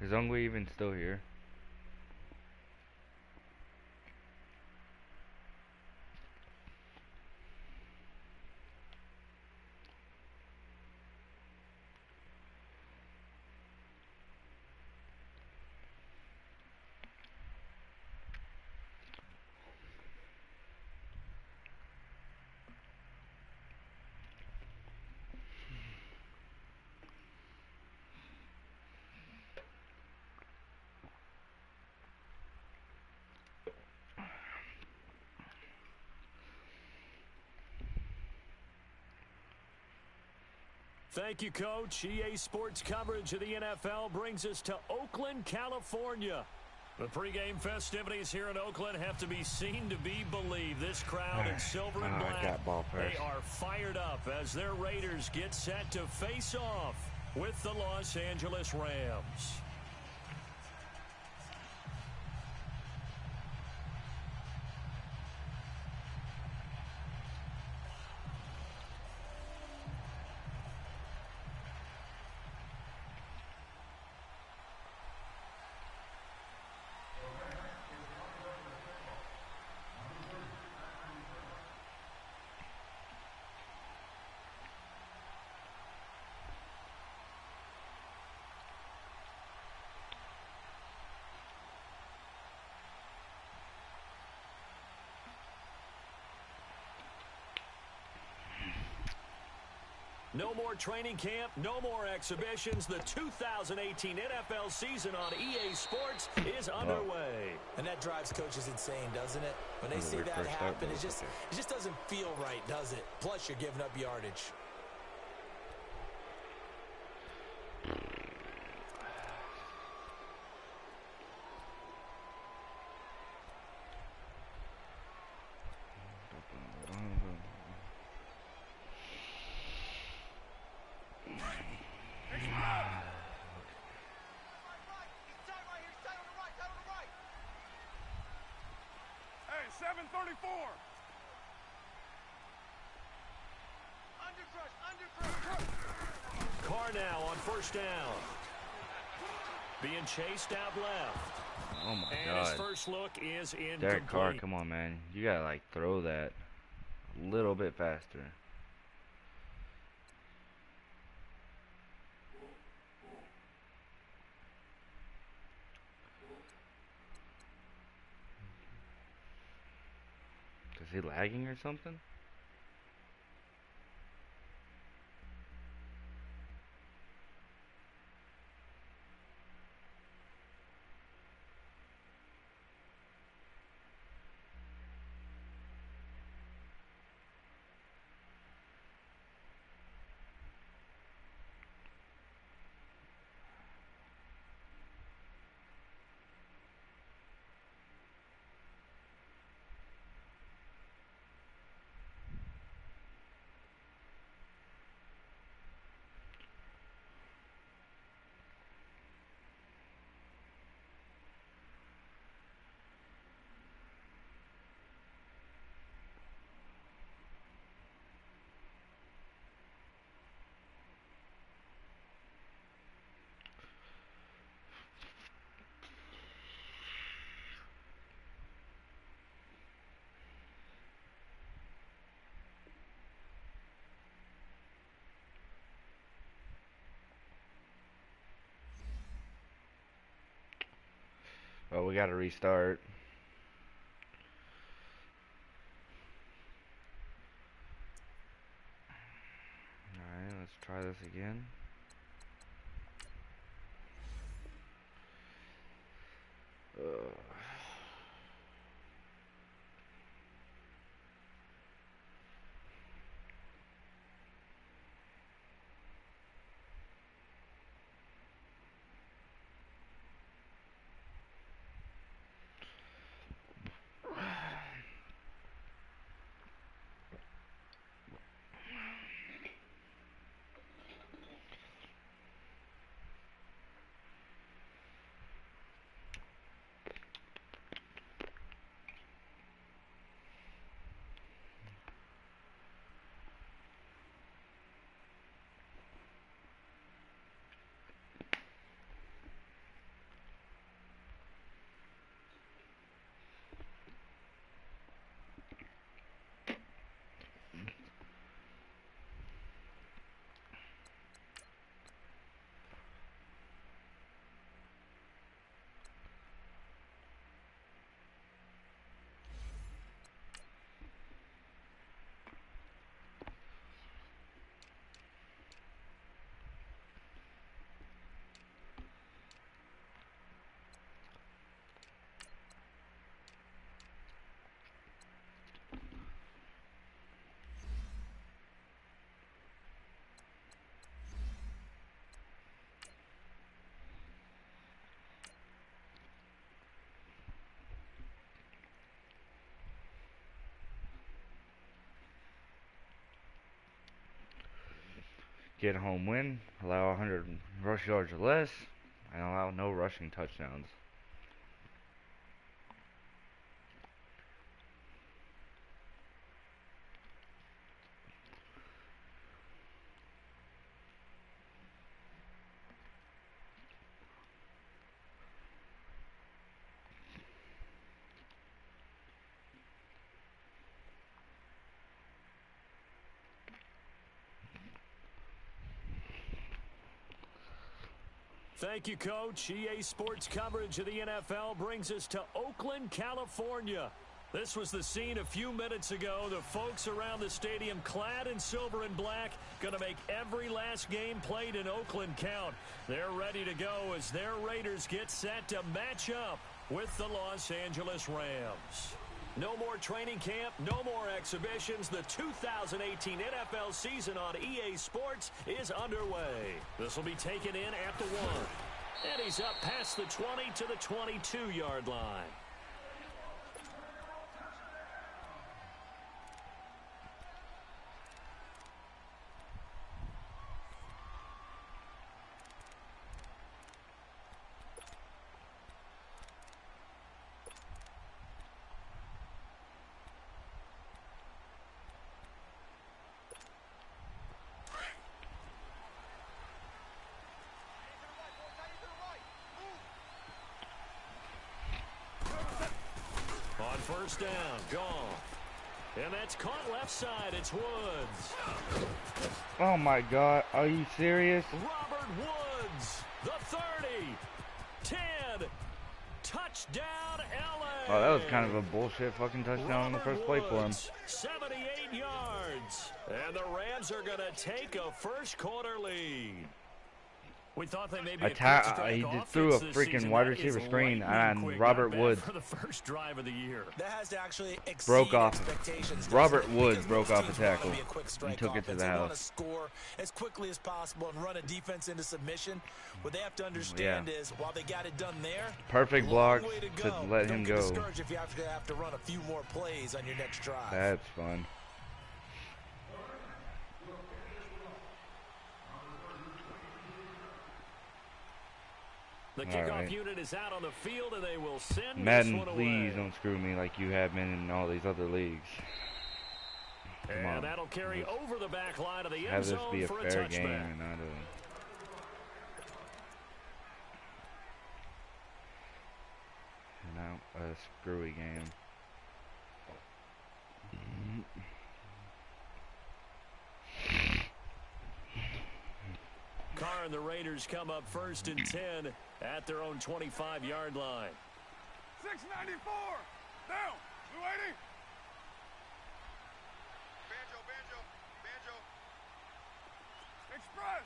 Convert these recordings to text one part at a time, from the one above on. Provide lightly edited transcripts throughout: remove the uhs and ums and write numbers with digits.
Is Ongwe even still here? Thank you, Coach. EA Sports coverage of the NFL brings us to Oakland, California. The pregame festivities here in Oakland have to be seen to be believed. This crowd in silver and black, they are fired up as their Raiders get set to face off with the Los Angeles Rams. No more training camp, no more exhibitions. The 2018 NFL season on EA Sports is underway. And that drives coaches insane, doesn't it? When they see that happen, it just doesn't feel right, does it? Plus, you're giving up yardage. Carr now on first down. Being chased out left. Oh my and God. His first look is incomplete. Derek Carr, come on, man. You gotta like throw that a little bit faster. Is he lagging or something? Well, we gotta restart. Alright, let's try this again. get a home win, allow 100 rush yards or less, and allow no rushing touchdowns. Thank you, Coach. EA Sports coverage of the NFL brings us to Oakland, California. This was the scene a few minutes ago. The folks around the stadium clad in silver and black going to make every last game played in Oakland count. They're ready to go as their Raiders get set to match up with the Los Angeles Rams. No more training camp, no more exhibitions. The 2018 NFL season on EA Sports is underway. This will be taken in at the 1. And he's up past the 20 to the 22-yard line. First down, gone. And that's caught left side. It's Woods. Oh my God, are you serious? Robert Woods, the 30, 10, touchdown LA. Oh, that was kind of a bullshit fucking touchdown on the first play for him. 78 yards. And the Rams are going to take a first quarter lead. We thought they may be he just threw a freaking wide receiver screen on Robert Woods. For the first drive of the year. That has to actually broke off. Expectations, Robert Woods broke off a tackle and took it to the house. They want to score as quickly as possible and run a defense into submission. What they have to understand is while they got it done there, perfect block to let him go. Don't get discouraged if you have to run a few more plays on your next drive. That's fun. The kickoff unit is out on the field, and they will send Madden, this one please away. don't screw me like you have been in all these other leagues. And that'll carry over the back line of the end have this zone be a for fair a game touchback. and not a screwy game. Carr and the Raiders come up first and 10 at their own 25-yard line. 694. Down. 280. Banjo. Express.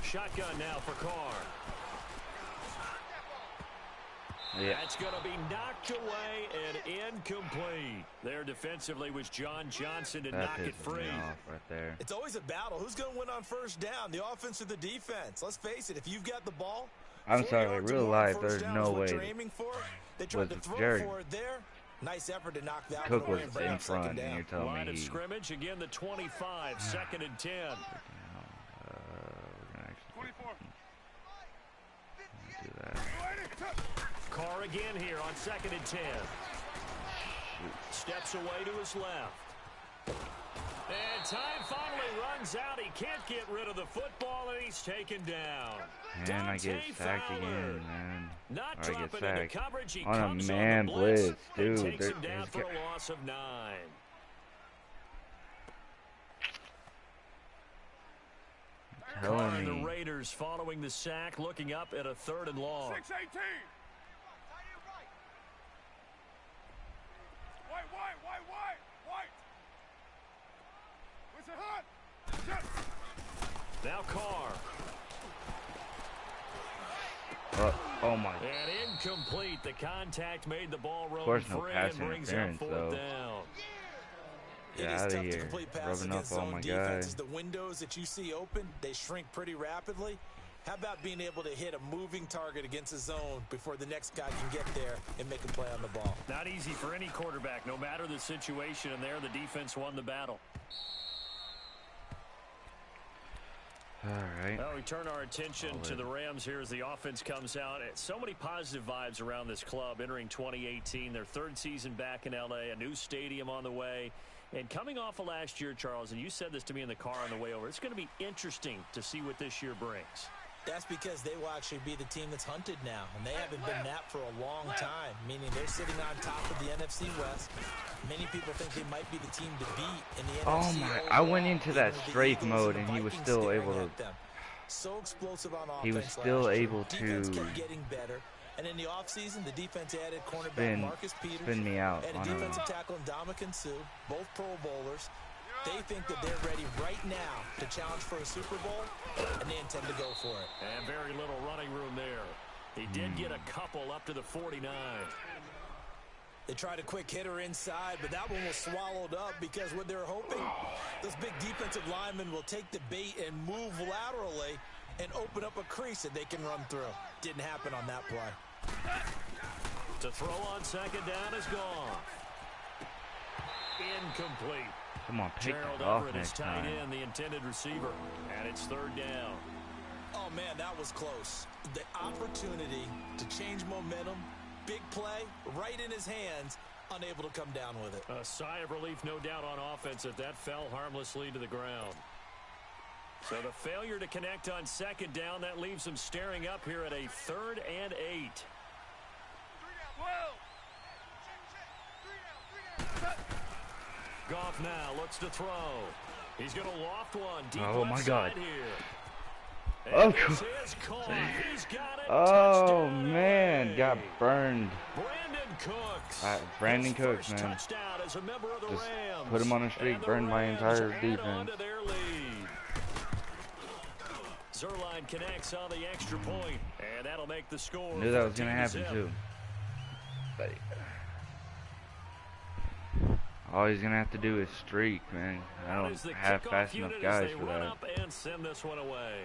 Shotgun now for Carr. Yeah. That's going to be knocked away and incomplete. There defensively was John Johnson to knock it free. Right there. It's always a battle. Who's going to win on first down, the offense or the defense? Let's face it, if you've got the ball, I'm sorry, real life, there's no way. They tried to throw Jared for it there. Nice effort to knock that Cook one was away in front, and you're telling Line me of scrimmage, again the 25, second and 10. We're gonna actually 24. do that. Carr again here on second and 10. Steps away to his left. And time finally runs out. He can't get rid of the football, and he's taken down. And I get sacked again, man. Not Or I get dropping into sacked. coverage. He On a comes man on the blitz, blitz, dude. and takes him down for a loss of 9. Carr and the Raiders following the sack, looking up at a 3rd and long. 618. White. What's it hot? Now Carr. Oh my. And incomplete. The contact made the ball roll No free pass and brings up interference, 4th though. down. Get It is out of tough to here. complete passes Rubbing against up on zone my defenses. guy. The windows that you see open, they shrink pretty rapidly. How about being able to hit a moving target against a zone before the next guy can get there and make a play on the ball? Not easy for any quarterback, no matter the situation, and there the defense won the battle. Alright. Well, we turn our attention to the Rams here as the offense comes out. So many positive vibes around this club entering 2018. Their third season back in L.A., a new stadium on the way. And coming off of last year, Charles, and you said this to me in the car on the way over, it's going to be interesting to see what this year brings. That's because they will actually be the team that's hunted now, and they haven't been that for a long time, meaning they're sitting on top of the NFC West. Many people think they might be the team to beat in the NFC. Oh my, I went into that strafe mode and he was still able to, so explosive on offense. he was still able defense to kept getting better. And in the offseason, the defense added cornerback spin, Marcus Peters spin me out and on a a, defensive tackle Ndamukong Suh, both Pro Bowlers. They think that they're ready right now to challenge for a Super Bowl, and they intend to go for it. And very little running room there. He did get a couple up to the 49. They tried a quick hitter inside, but that one was swallowed up because what they're hoping, those big defensive linemen will take the bait and move laterally and open up a crease that they can run through. Didn't happen on that play. To throw on second down is gone. Incomplete. come on, pick Gerald that off Everett is next tight time. end, the intended receiver. And it's third down. Oh, man, that was close. The opportunity to change momentum, big play, right in his hands, unable to come down with it. A sigh of relief, no doubt, on offense if that fell harmlessly to the ground. So the failure to connect on second down, that leaves them staring up here at a 3rd and 8. Goff now looks to throw. He's going to loft one deep Oh, left my side God. here. Oh, And this is caught. He's got it. oh Touchdown, man, LA. got burned. Brandon Cooks. Brandon His Cooks, first man. touchdown as a member of the Just Rams. put him on a streak, And the burned my Rams entire add defense. on to their lead. Zerline connects on the extra point, and that'll make the score. Knew that was gonna 14 happen zip. too. But all he's gonna have to do is streak, man. I Out is don't the have kickoff fast enough unit guys as they for run that. up and send this one away.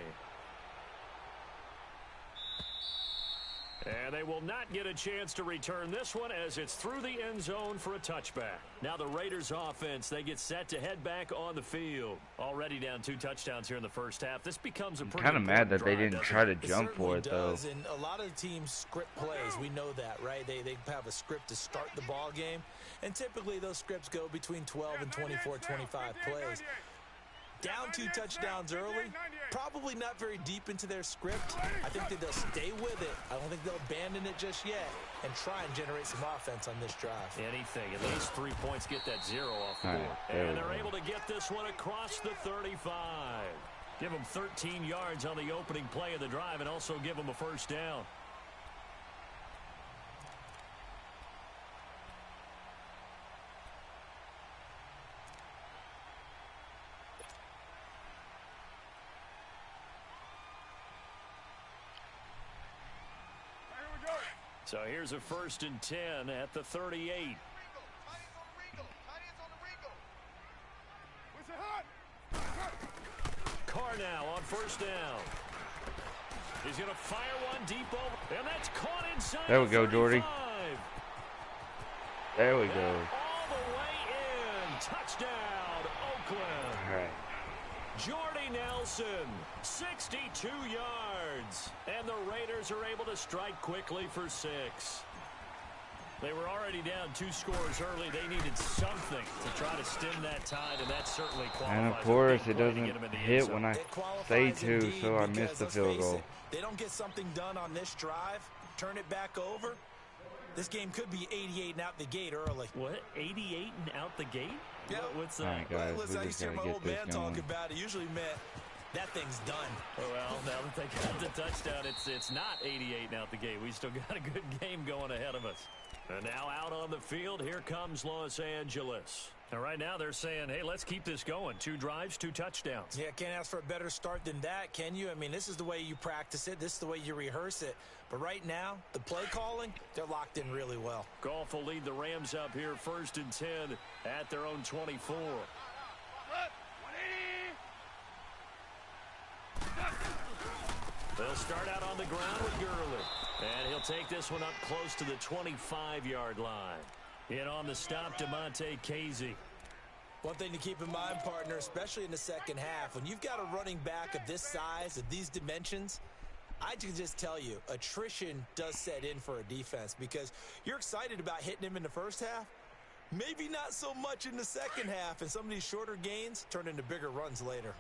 And they will not get a chance to return this one as it's through the end zone for a touchback. Now the Raiders offense, they get set to head back on the field. Already down 2 touchdowns here in the first half. This becomes a pretty Kind of mad that they important didn't drive, try to It jump for certainly it though. does, and a lot of the teams script plays. We know that, right? They have a script to start the ball game, and typically those scripts go between 12 and 24, 25 plays. Down 2 touchdowns early, probably not very deep into their script. I think that they'll stay with it. I don't think they'll abandon it just yet and try and generate some offense on this drive. Anything, at least 3 points, get that 0 off the All board. right, there And we they're go. able to get this one across the 35. Give them 13 yards on the opening play of the drive and also give them a first down. So here's a 1st and 10 at the 38. Carr now on 1st down. He's going to fire one deep over, and that's caught inside. There we go, the Jordy. 35. There we go. All the way in. Touchdown, Oakland. All right. Jordy Nelson, 62 yards. And the Raiders are able to strike quickly for 6. They were already down 2 scores early. They needed something to try to stem that tide, and that certainly qualifies. And of a course, big it play to doesn't get 'em in the end hit zone. when I It qualifies say to, indeed so I because, missed the let's field face goal. it, they don't get something done on this drive, turn it back over. This game could be 88 and out the gate early. What? 88 and out the gate? Yeah. What's All that? right, guys, Listen, I we used just to hear gotta my get old this man going. talk about it. Usually meant that thing's done. Well, now that they got the touchdown, it's not 88 and out the gate. We still got a good game going ahead of us. And now out on the field, here comes Los Angeles. And right now they're saying, hey, let's keep this going. 2 drives, 2 touchdowns. Yeah, can't ask for a better start than that, can you? I mean, this is the way you practice it. This is the way you rehearse it. But right now, the play calling, they're locked in really well. Goff will lead the Rams up here 1st and 10 at their own 24. They'll start out on the ground with Gurley. And he'll take this one up close to the 25-yard line. In on the stop, DeMonte Casey. One thing to keep in mind, partner, especially in the second half, when you've got a running back of this size, of these dimensions, I can just tell you, attrition does set in for a defense because you're excited about hitting him in the first half. Maybe not so much in the second half, and some of these shorter gains turn into bigger runs later.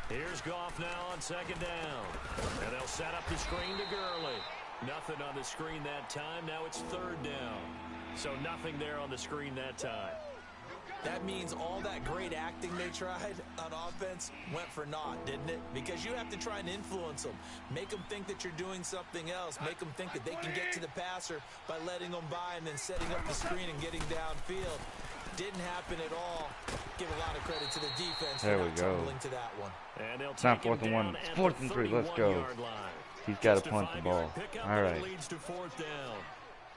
Here's Goff now on second down. And they'll set up the screen to Gurley. Nothing on the screen that time. Now it's third down. So nothing there on the screen that time. That means all that great acting they tried on offense went for naught, didn't it? Because you have to try and influence them. Make them think that you're doing something else. Make them think that they can get to the passer by letting them by and then setting up the screen and getting downfield. Didn't happen at all. Give a lot of credit to the defense for not tumbling to that one. And it's not 4th and 1. It's 4th and 3. Let's go. He's got to punt the ball. All right.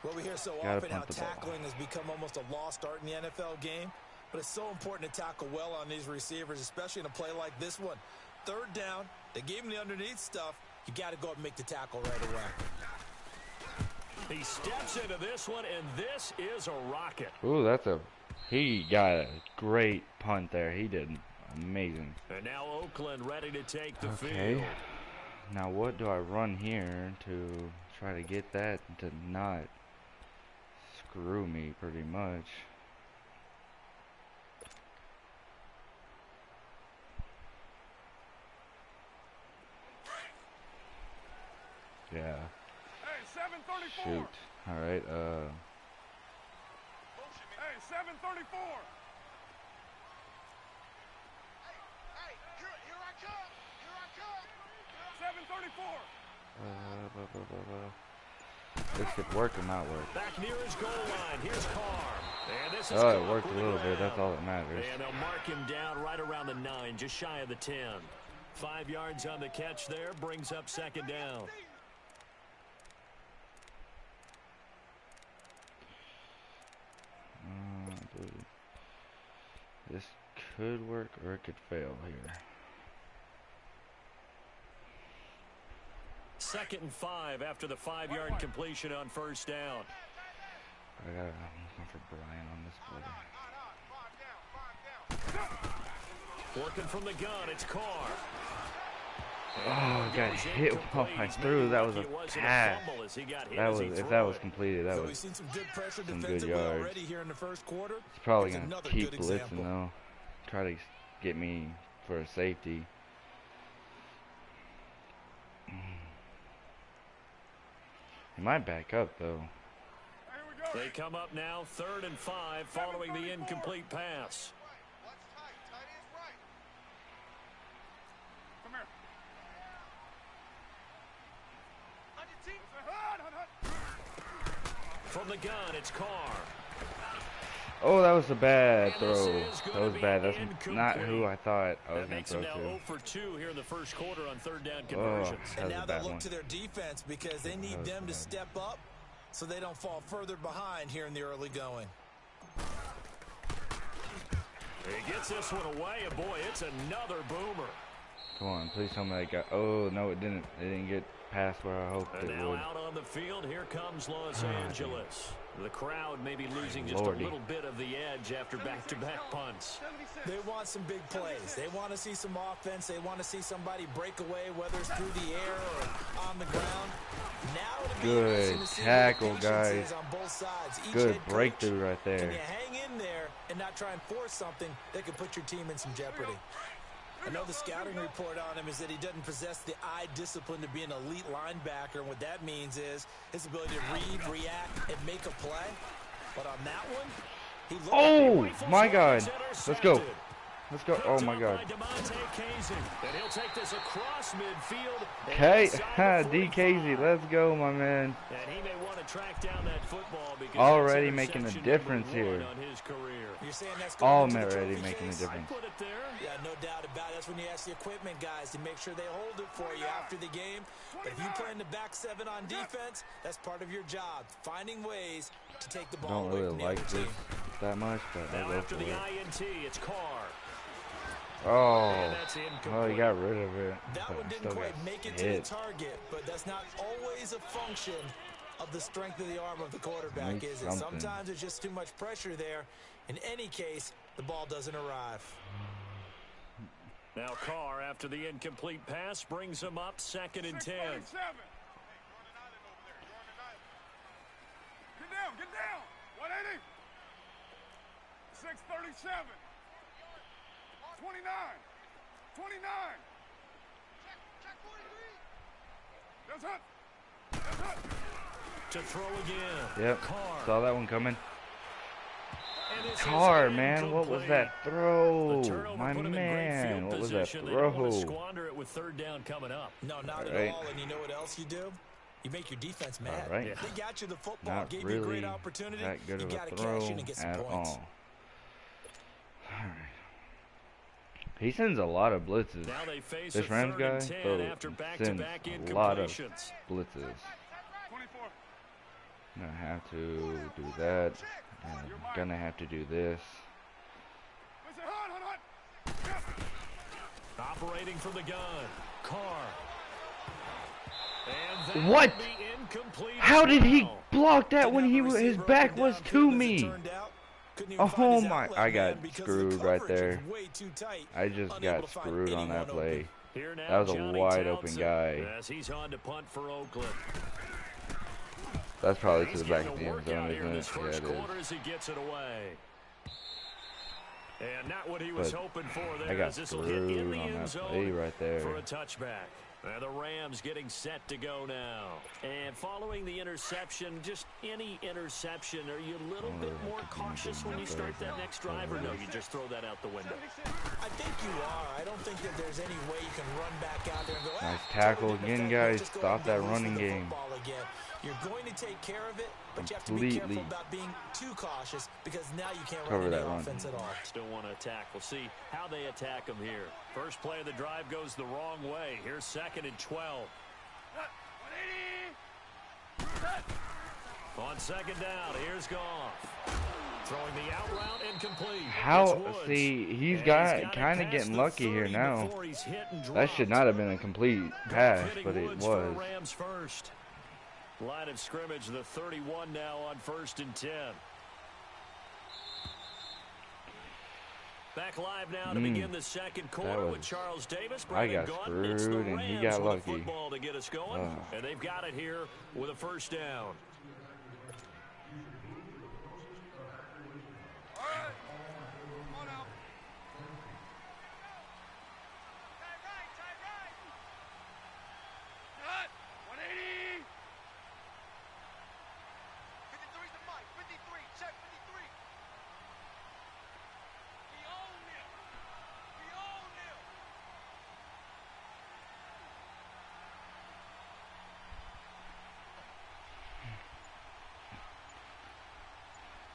Well, we hear so often how tackling has become almost a lost art in the NFL game. But it's so important to tackle well on these receivers, especially in a play like this one. Third down, they gave him the underneath stuff. You got to go up and make the tackle right away. He steps into this one, and this is a rocket. Ooh, he got a great punt there. He did amazing. And now Oakland ready to take the field. Now what do I run here to try to get that to not screw me pretty much? Yeah. Hey, 734. Shoot. All right. Hey, 734. Hey, here I come. Here I come. 734. This could work or not work. Back near his goal line. Here's Carr. And this is it worked a little bit. That's all that matters. And they'll mark him down right around the 9, just shy of the 10. 5 yards on the catch there, brings up second down. This could work or it could fail here. 2nd and 5 after the 5-yard completion on first down. I'm looking for Brian on this play. Working from the gun, it's Carr. Oh, got hit while I threw. That was a pass. If that was completed, that was some good yards. He's probably going to keep blitzing, though. Try to get me for a safety. He might back up, though. They come up now, 3rd and 5, following the incomplete pass. From the gun, it's Carr. Oh, that was a bad throw. That was bad. That's not who I thought I was going to throw to. 0 for 2 here in the first quarter on 3rd down conversions. And now they'll look to their defense because they need them to step up so they don't fall further behind here in the early going. He gets this one away, and boy, it's another boomer. Come on, please tell me that got. Oh no, it didn't. It didn't get past where I hoped it now would. Out on the field, here comes Los Angeles. The crowd may be losing just a little bit of the edge after back-to-back punts. They want some big plays. They want to see some offense. They want to see somebody break away, whether it's through the air or on the ground. Now good tackle, guys. On both sides. Good breakthrough right there. Can you hang in there and not try and force something that could put your team in some jeopardy? I know the scouting report on him is that he doesn't possess the eye discipline to be an elite linebacker, and what that means is his ability to read, react, and make a play. But on that one, he looked oh, my God. Let's go. Let's go. Oh, my God. Okay. D. Casey, let's go, my man. And he may want to track down that football because already making a difference here. You're saying that's already making a difference. Yeah, no doubt about it. That's when you ask the equipment guys to make sure they hold it for you after the game. But if you play in the back 7 on defense, that's part of your job. Finding ways to take the ball away from the other team. That much, but now after the INT, it's Carr. Oh, he got rid of it. That one didn't quite make it to the target, but that's not always a function of the strength of the arm of the quarterback, is it? Sometimes there's just too much pressure there. In any case, the ball doesn't arrive. Now Carr, after the incomplete pass, brings him up 2nd and 10. Get down. 180. 637. 29. 29. Check 43. That's it. To throw again. Yep. Carr. Saw that one coming. Carr, man, what was that throw? My man, what was that throw? Squander it with 3rd down coming up. No, not at all. And you know what else you do? You make your defense mad. Right. They got you the football, Not gave really you a great opportunity. That good you of a got to throw cash in and get some at points. all. He sends a lot of blitzes. Now they face This Rams guy sends a lot of blitzes. 24. I'm gonna have to do that. I'm gonna have to do this. Operating from the gun, Carr. And what? How did he well. block that when his back was to me? Oh my! I got screwed right there. I just got screwed on that play. That was a wide open guy. As he's on to punt for Oakland. That's probably to the back of the end zone, isn't it? Yeah, it is. He gets it away. And not what he was hoping for there. I got screwed on that play right there. For a touchback. And the Rams getting set to go now. And following the interception, just any interception, are you a little bit more cautious when you start that next drive, or no, you just throw that out the window? I think you are. I don't think that there's any way you can run back out there and go, nice tackle again, guys. Stop that running game. You're going to take care of it, but you have to be careful about being too cautious because now you can't run any offense at all. Still want to attack. We'll see how they attack them here. First play of the drive goes the wrong way. Here's 2nd and 12. On 2nd down, here's Goff. Throwing the out route incomplete. How? See, he's kind of getting lucky here now. That should not have been a complete pass, but it was. Rams first. Line of scrimmage, the 31 now on 1st and 10. Back live now to begin the 2nd quarter with Charles Davis. I got screwed and he got lucky. Football to get us going, and they've got it here with a 1st down.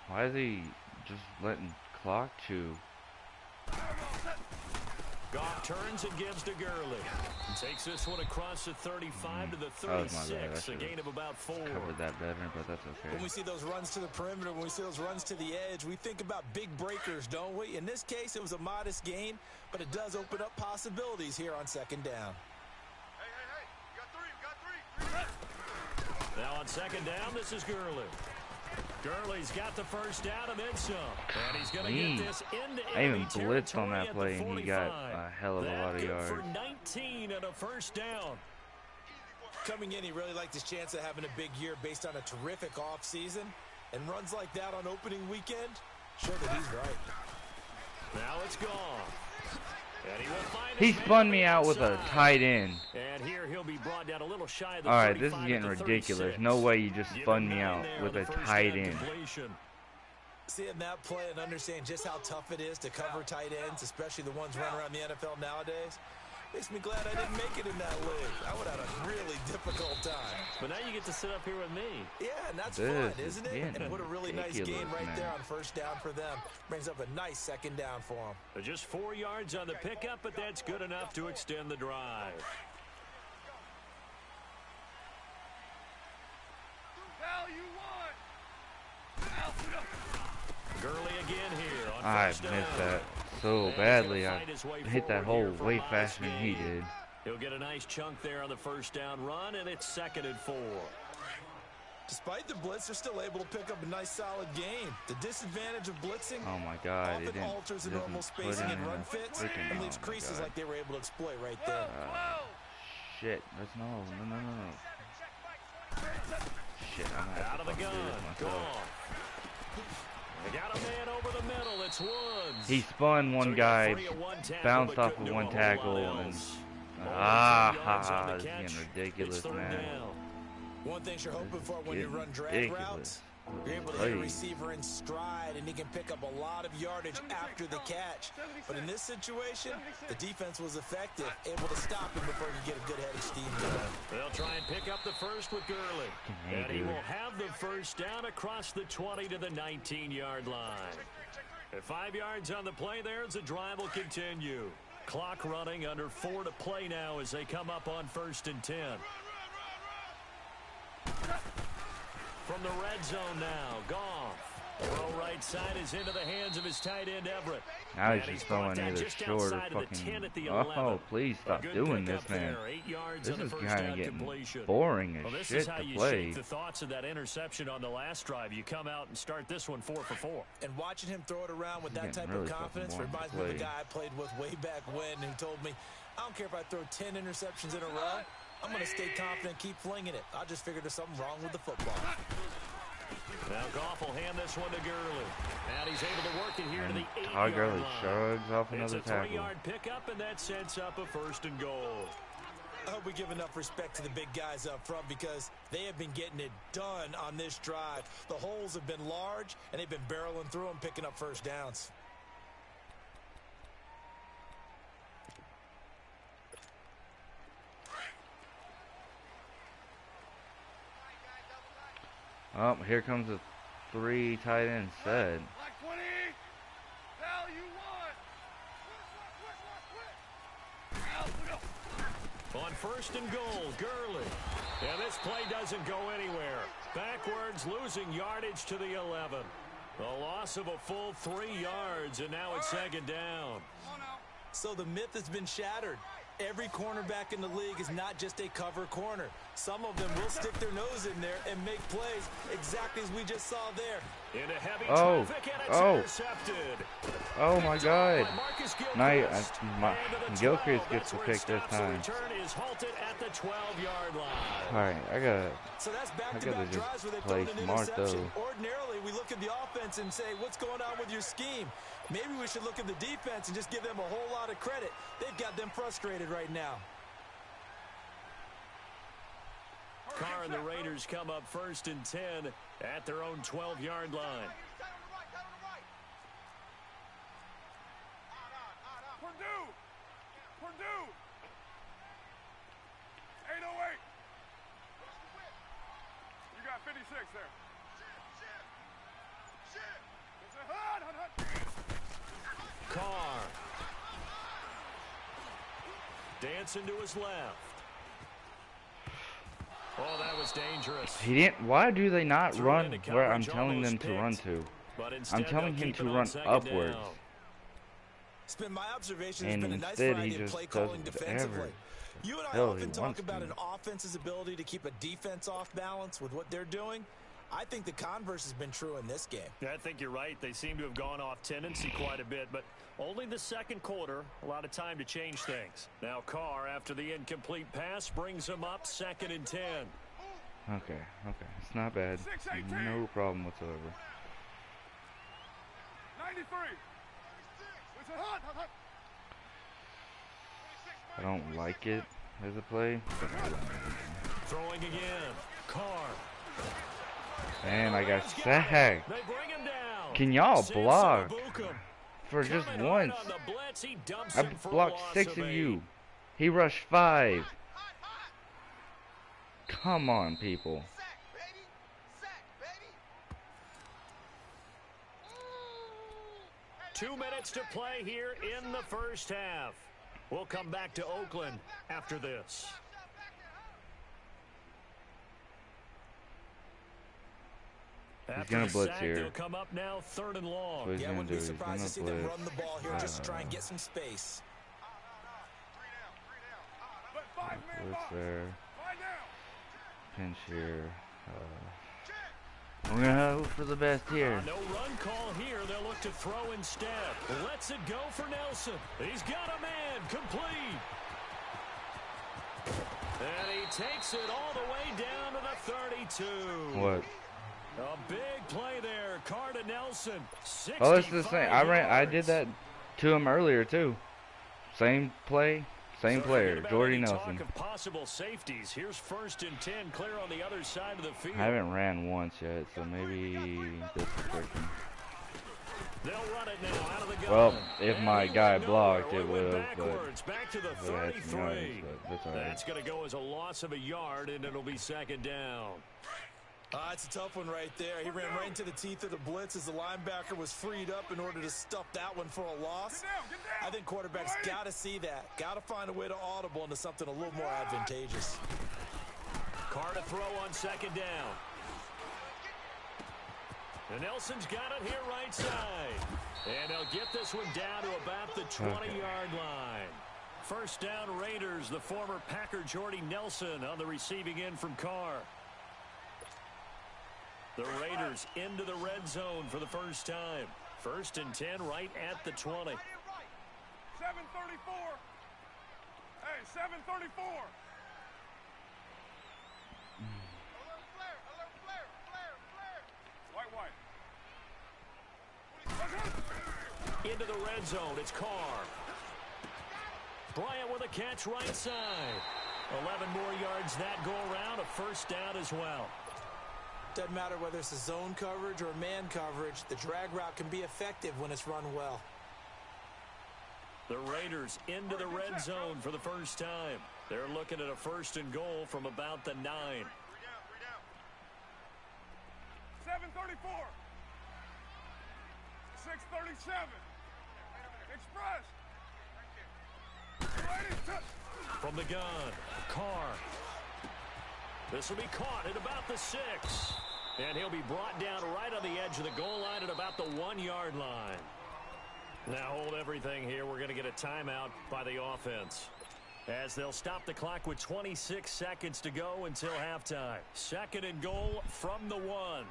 Why is he just letting clock chew? Goff turns and gives to Gurley. Takes this one across the 35 to the 36. A gain of about 4. Covered that better, but that's okay. When we see those runs to the perimeter, when we see those runs to the edge, we think about big breakers, don't we? In this case, it was a modest gain, but it does open up possibilities here on 2nd down. Hey. You got 3. Now on 2nd down, this is Gurley. Gurley's got the 1st down and then some. And he's going to get this into I even blitzed on that play and he got a hell of a lot of yards. For 19 and a 1st down. Coming in, he really liked his chance of having a big year based on a terrific offseason. And runs like that on opening weekend show that he's right. Now it's gone. And he spun me out with a tight end. And here he'll be brought down a little shy of the Alright, this is getting ridiculous. No way you just spun me out with a tight end. Seeing that play and understanding just how tough it is to cover tight ends, especially the ones running around the NFL nowadays, makes me glad I didn't make it in that league. I would have had a really difficult time. But now you get to sit up here with me. Yeah, and that's fun, isn't it? And what a really nice gain right there on 1st down for them. Brings up a nice 2nd down for them. Just 4 yards on the pickup, but that's good enough to extend the drive. Gurley again here on I missed that so badly. I hit that hole way faster than he did. He'll get a nice chunk there on the 1st down run, and it's 2nd and 4. Despite the blitz, they're still able to pick up a nice, solid game. The disadvantage of blitzing Oh my God! often alters the normal spacing and run fits and leaves creases like they were able to exploit right there. Shit! That's no. Shit! I'm gonna have to fucking do this myself. They got a man over the middle. It's Woods. He spun one guy, bounced off of one tackle, and this is getting ridiculous, man. One thing you're hoping for when you run drag routes, you're able to hit a receiver in stride, and he can pick up a lot of yardage after the catch. But in this situation, the defense was effective, able to stop him before he could get a good head of steam going. They'll try and pick up the first with Gurley. And he will have the first down across the 20 to the 19-yard line. At 5 yards on the play there, as the drive will continue. Clock running, under 4 to play now as they come up on 1st and 10. From the red zone now, Goff. Throw right side is into the hands of his tight end, Everett. Now he's just throwing either short or fucking... Oh, please stop doing this, man. This is kind of getting boring as shit to play. The thoughts of that interception on the last drive. You come out and start this one 4 for 4. And watching him throw it around with that type of confidence reminds me of a guy I played with way back when who told me, I don't care if I throw 10 interceptions in a row. I'm going to stay confident and keep flinging it. I just figured there's something wrong with the football. Now Goff will hand this one to Gurley. And he's able to work it here to the 8-yard Gurley line. shrugs off another tackle. It's a 3-yard pickup, and that sets up a 1st and goal. I hope we give enough respect to the big guys up front because they have been getting it done on this drive. The holes have been large, and they've been barreling through them, picking up first downs. Oh, here comes a 3 tight end set. On 1st and goal, Gurley. And this play doesn't go anywhere. Backwards, losing yardage to the 11. A loss of a full 3 yards, and now it's 2nd down. So the myth has been shattered. Every cornerback in the league is not just a cover corner. Some of them will stick their nose in there and make plays exactly as we just saw there. Into heavy traffic, and it's intercepted. Oh my God! Gilchrist gets the pick this time. Return is halted at the 12-yard line. All right, I gotta back-to-back drives where they play throw an smart interception. though. Ordinarily, we look at the offense and say, what's going on with your scheme? Maybe we should look at the defense and just give them a whole lot of credit. They've got them frustrated right now. Carr and the Raiders come up 1st and 10 at their own 12-yard line. Purdue! 808! You got 56 there. Carr. Dancing to his left. Oh, that was dangerous. He didn't. Why do they not run where I'm telling them to run to? I'm telling him to run upwards. It's been my observation. And It's been a nice instead, variety he of just play does calling defensively. whatever You and I hell he often talk wants about to. an offense's ability to keep a defense off balance with what they're doing. I think the converse has been true in this game. I think you're right. They seem to have gone off tendency quite a bit, but only the 2nd quarter, a lot of time to change things. Now Carr, after the incomplete pass, brings him up 2nd and 10. Okay. It's not bad. No problem whatsoever. 93. I don't like it as a play. Throwing again. Carr. Man, I got sacked. They bring him down. Can y'all block for just Coming once? hard on the blitz, he dumps I him for a blocked loss 6 of of 8. you. He rushed 5. Come on, people. 2 minutes to play here in the 1st half. We'll come back to Oakland after this. He's gonna blitz here. They'll come up now 3rd and long. So he's gonna wouldn't do. be He's surprised gonna to see them blitz. run the ball here just to try and get some space. Blitz there. Pinch here. We're gonna hope for the best here. No run call here. They'll look to throw instead. Lets it go for Nelson. He's got a man complete. And he takes it all the way down to the 32. What? A big play there. Carr to Nelson. Oh, it's the same. I did that to him earlier too. Same play, same player, Jordy Nelson. Talk of possible safeties. Here's 1st and 10, clear on the other side of the field. I haven't ran once yet, so maybe this is working. They'll run it now out of the gun. Well, if my guy blocked, it would have, but back to the I had some yards, 33. but that's all right. That's going to go as a loss of a yard, and it'll be 2nd down. It's a tough one right there. He ran right into the teeth of the blitz as the linebacker was freed up in order to stuff that one for a loss. I think quarterbacks got to see that. Got to find a way to audible into something a little more advantageous. Carr to throw on 2nd down. And Nelson's got it here right side. And they'll get this one down to about the 20-yard line. 1st down Raiders, the former Packer Jordy Nelson on the receiving end from Carr. The Raiders into the red zone for the first time. 1st and 10 right at the 20. 7:34. Hey, 7:34. Alert flare, alert flare, flare, flare. White. Into the red zone, it's Carr. Bryant with a catch right side. 11 more yards that go around, a 1st down as well. Doesn't matter whether it's a zone coverage or man coverage, the drag route can be effective when it's run well. The Raiders into the red zone for the first time. They're looking at a 1st and goal from about the 9. 7:34. 6:37. Express. From the gun, Carr. This will be caught at about the 6. And he'll be brought down right on the edge of the goal line at about the 1-yard line. Now hold everything here. We're going to get a timeout by the offense, as they'll stop the clock with 26 seconds to go until halftime. 2nd and goal from the 1.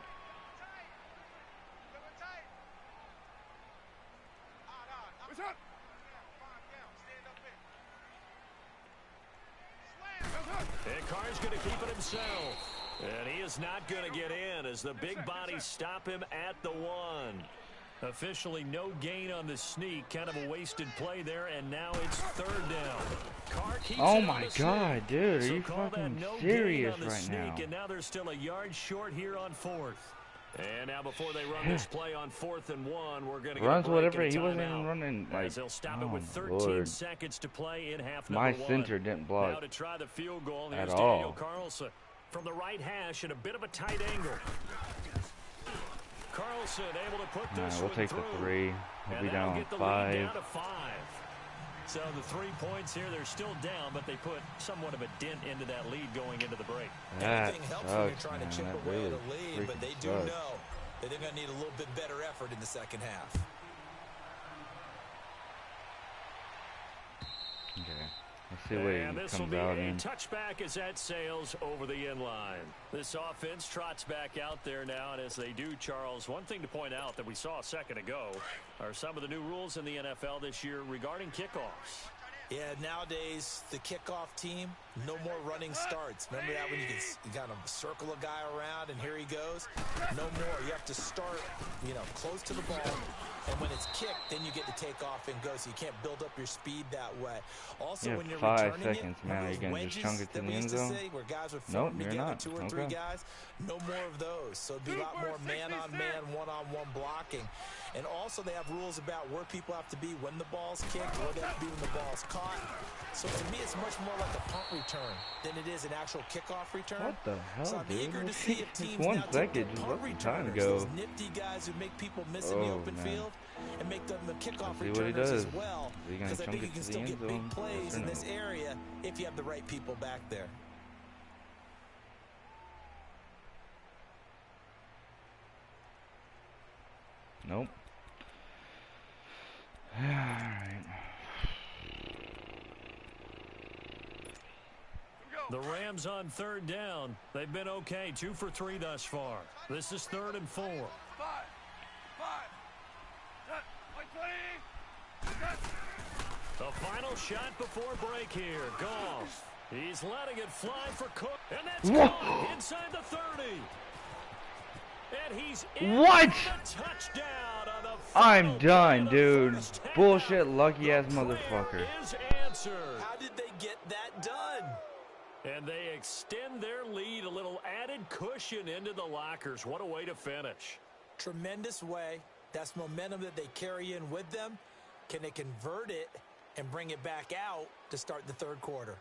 And Carr's going to keep it himself. And he is not going to get in as the big bodies stop him at the 1. Officially no gain on the sneak. Kind of a wasted play there, and now it's 3rd down. Carr keeps Oh it my on the God, sneak. dude, are So you call that fucking no serious gain on the right sneak, now? And now they're still a yard short here on 4th. And now before they run this play on 4th and 1, we're going to get Runs a break whatever. and a He wasn't timeout, even running like. as they'll stop Oh it with 13 Lord. seconds to play in half My number 1. center didn't Now block to try the field goal. at Here's all. Daniel Carlson from the right hash at a bit of a tight angle. Carlson able to put this We'll one take through. the 3. We'll And be that'll down get the 5. lead down to 5. So the 3 points here, they're still down, but they put somewhat of a dent into that lead going into the break. That Anything helps when you're sucks, trying man. to chip That away really at a lead, but they do freaking sucks. know that they're going to need a little bit better effort in the 2nd half. Okay. Let's see what And he this will comes be out a in. touchback as that sails over the end line. This offense trots back out there now, and as they do, Charles, one thing to point out that we saw a second ago are some of the new rules in the NFL this year regarding kickoffs. Yeah, nowadays, the kickoff team, no more running starts. Remember that when you kind of circle a guy around and here he goes? No more. You have to start, close to the ball. And when it's kicked, then you get to take off and go, so you can't build up your speed that way. Also, You when have you're 5 returning seconds, it, man. Are you those going to just wedges chunk it to that the we end used to zone? say, where guys would Nope, film you're together, not. 2 or 3 guys, no more of those. So it'd be a lot more man-on-man, one-on-one blocking. And also they have rules about where people have to be when the ball's kicked, where they have to be when the ball's caught. So to me, it's much more like a punt return than it is an actual kickoff return. What the hell, so I'm dude? eager to see if teams 1 now take second. the Just punt let the time returners, go. those nifty guys who make people miss in the open field, and make them the kickoff See what he returners does. as well. Is he gonna Because I chunk think it you can to the still end get big zone? plays Yes or in this no? area if you have the right people back there. Nope. Alright. The Rams on third down. They've been okay, 2 for 3 thus far. This is 3rd and 4. The final shot before break here. Goff. He's letting it fly for Cook. And that's gone inside the 30. And he's in what? the touchdown on the I'm done, dude. Bullshit lucky ass motherfucker. Is answered. How did they get that done? And they extend their lead, a little added cushion into the lockers. What a way to finish. Tremendous way. That's momentum that they carry in with them. Can they convert it and bring it back out to start the 3rd quarter?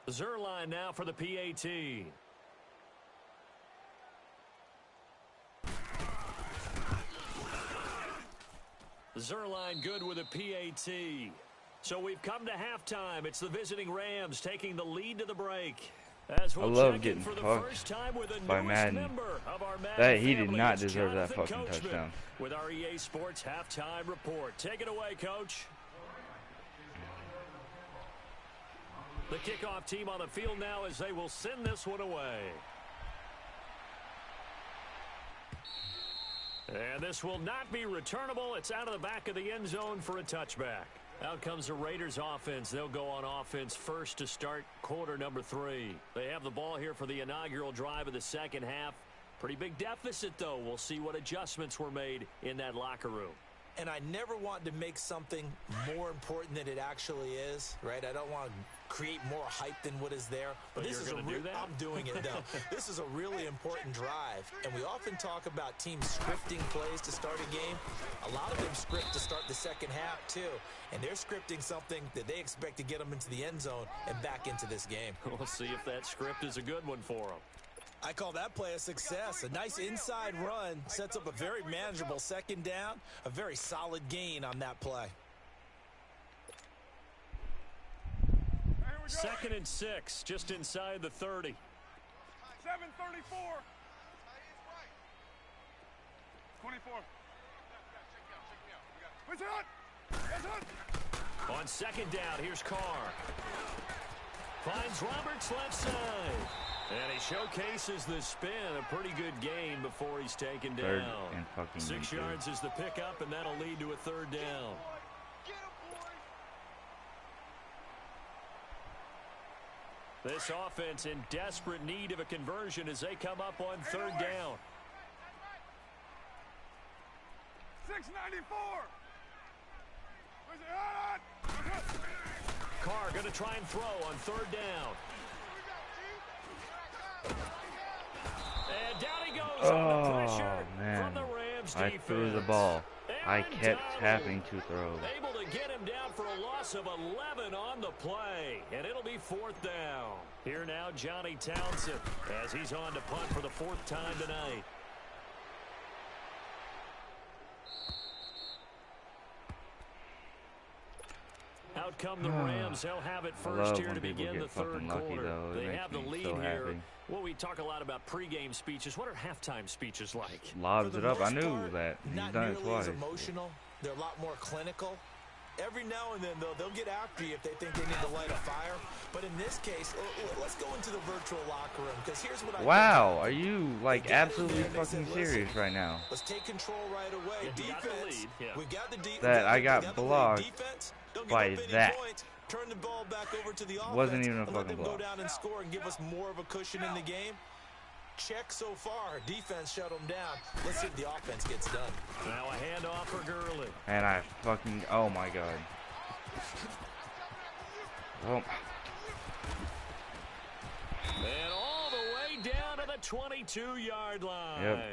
Zerline now for the PAT. Zerline good with a PAT. So we've come to halftime. It's the visiting Rams taking the lead to the break. As we'll I love check getting in for the fucked first time with the by newest Madden. member of our Madden That he did family. not It's deserve that Jonathan fucking Coachman touchdown. with our EA Sports halftime report. Take it away, Coach. The kickoff team on the field now as they will send this one away. And this will not be returnable. It's out of the back of the end zone for a touchback. Out comes the Raiders offense. They'll go on offense first to start quarter number 3. They have the ball here for the inaugural drive of the second half. Pretty big deficit, though. We'll see what adjustments were made in that locker room. And I never want to make something more important than it actually is, right? I don't want to create more hype than what is there. But this is I'm doing it, though. This is a really important drive. And we often talk about teams scripting plays to start a game. A lot of them script to start the second half, too. And they're scripting something that they expect to get them into the end zone and back into this game. We'll see if that script is a good one for them. I call that play a success. A nice inside run sets up a very manageable second down, a very solid gain on that play. 2nd and 6, just inside the 30. 7:34. 24. On 2nd down, here's Carr. Finds Roberts left side. And he showcases the spin. A pretty good gain before he's taken down. 6 yards is the pickup, and that'll lead to a 3rd down. This offense in desperate need of a conversion as they come up on 3rd down. 694. Carr going to try and throw on 3rd down. And down he goes on the pressure from the Rams defense. I threw the ball. I kept having to throw. Able to get him down for a loss of 11 on the play. And it'll be 4th down. Here now, Johnny Townsend, as he's on to punt for the 4th time tonight. Out come the Rams. They'll have it first here to begin the 3rd quarter. They have the lead here. Well, we talk a lot about pregame speeches. What are halftime speeches like? Lobs it up. I knew that. He's done it twice. As emotional. They're a lot more clinical. Every now and then, though, they'll get after you if they think they need to light a fire. But in this case, let's go into the virtual locker room, because here's what I think. Wow, are you, like, absolutely fucking serious right now? Let's take control right away. Defense. We've got the defense. That I got blocked by that. Turn the ball back over to the offense. Wasn't even a let fucking them block. go down and score and give us more of a cushion in the game. Check so far. Defense shut them down. Let's see if the offense gets done. Now a handoff for Gurley. And I fucking, oh my god. Oh. And all the way down to the 22-yard line. Yep.